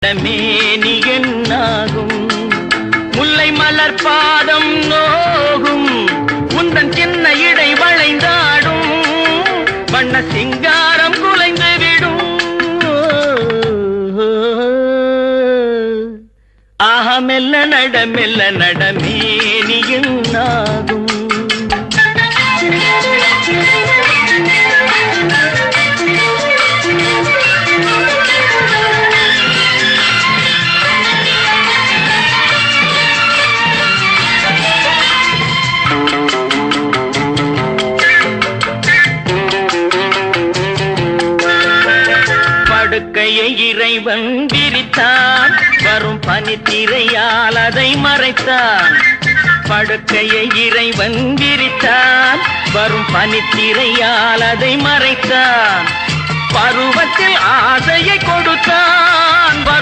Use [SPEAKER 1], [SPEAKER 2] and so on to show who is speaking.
[SPEAKER 1] மேனி என்னாகும் முல்லை மலர் பாதம் நோகும் உந்தன் சின்ன இடை வளைந்தாடும் வண்ண சிங்காரம் குலைந்து விடும் ஆஹா மெல்ல நட மேனி என்னாகும் படுக்கையை இறைவன் விரித்தான் வரும் பனித்திரையால் அதை மறைத்தான் படுக்கையை இறைவன் விரித்தான் வரும் பனித்திரையால் அதை மறைத்தான் பருவத்தில் ஆசையை கொடுத்தான் வரும்